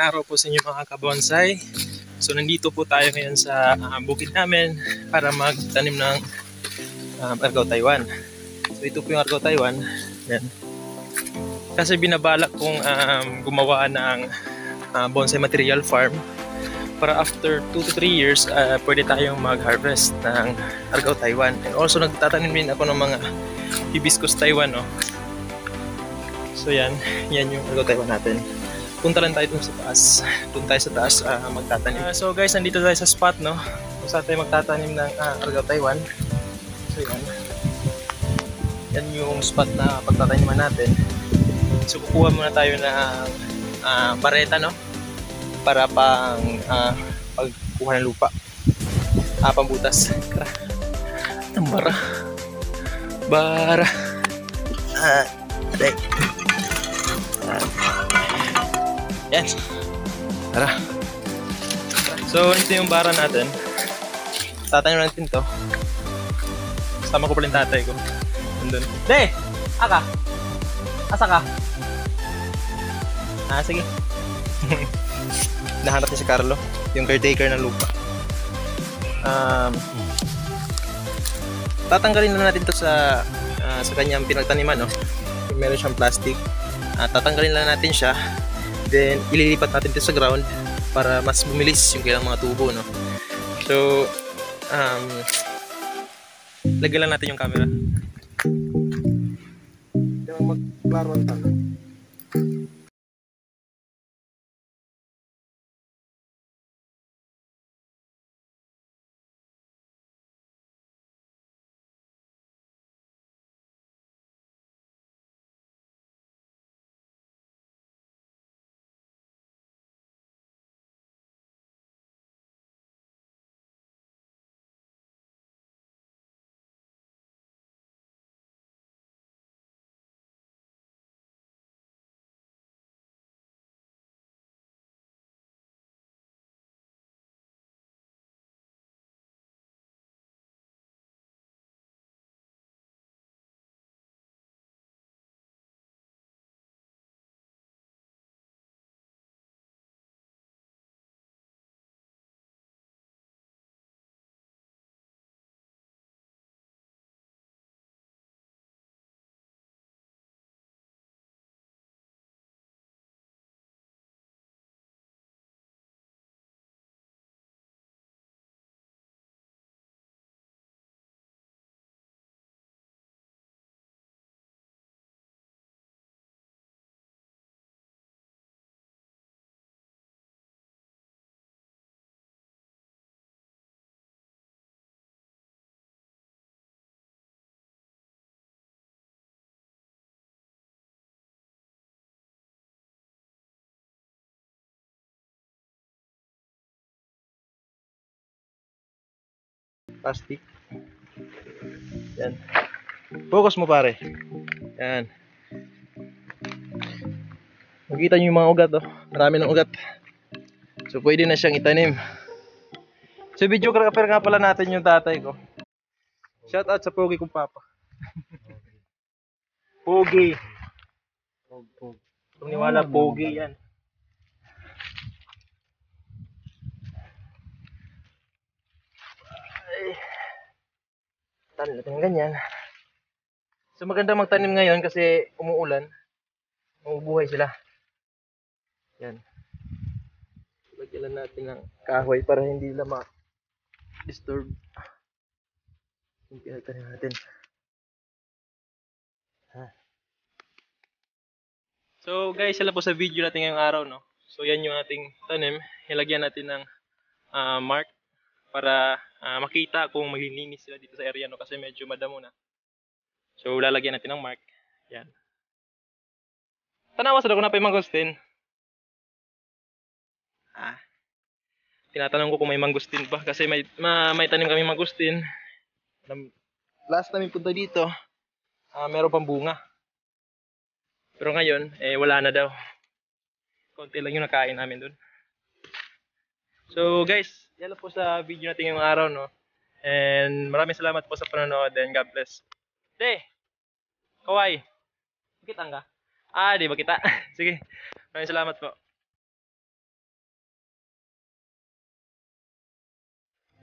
araw po sa inyo mga kabonsai. So nandito po tayo ngayon sa bukid namin para magtanim ng Argao Taiwan. So ito po yung Argao Taiwan. Yan. Kasi binabalak kong gumawa ng bonsai material farm para after 2 to 3 years pwede tayong mag-harvest ng Argao Taiwan. And also nagtatanim din ako ng mga hibiscus Taiwan, no? So yan yung Argao Taiwan natin. Punta lang tayo dun sa taas. Doon tayo sa taas magtatanim. So guys, nandito tayo sa spot, no? Kung saan tayo magtatanim ng Argao Taiwan. So yan yung spot na pagtataniman natin. So kukuha muna tayo ng bareta, no? Para pang pagkuha ng lupa. Pambutas. Tara. Ang bara. Aday. Yan. Tara. So, ito yung bara natin. Tatanim natin to. Sama ko pala yung tatay ko. Nandun. De! Aka! Asa ka? Sige. Nahanap niya si Carlo. Yung caretaker ng lupa. Tatanggalin na natin to sa kanyang pinagtaniman, no? Meron siyang plastic. Tatanggalin lang natin siya. Then ililipat natin ito sa ground para mas bumilis yung kailang mga tubo, no? So lagyan lang natin yung camera. Magklaro ang tanong. Plastic. Yan. Focus mo, pare. Yan. Makita nyo yung mga ugat, oh. Marami ng ugat. So pwede na siyang itanim. So videographer nga pala natin yung tatay ko. Shout out sa pogi kong papa. Pogi. Kung niwala, pogi yan. Tanim natin ganyan. So maganda magtanim ngayon kasi umuulan. Mabubuhay sila. Yan. Lagyan natin ng kahoy para hindi nila ma-disturb yung pinagtanim natin. So guys, sila po sa video natin ngayong araw, no? So yan yung ating tanim. Ilagyan natin ng mark para makita kung maglilinis sila dito sa area, no? Kasi medyo madamo na. So lalagyan natin ng mark. Yan. Tanawa sa ko na pa yung mangustin. Tinatanong ko kung may mangustin pa kasi may tanim kami mangustin. Last namin punta dito, meron pang bunga. Pero ngayon, wala na daw. Konti lang yung nakain namin dun. So guys, yan lang po sa video natin ngayong araw, no? And maraming salamat po sa panonood and God bless. De! Kawai! Bakit ang ka? Di ba kita? Sige. Maraming salamat po.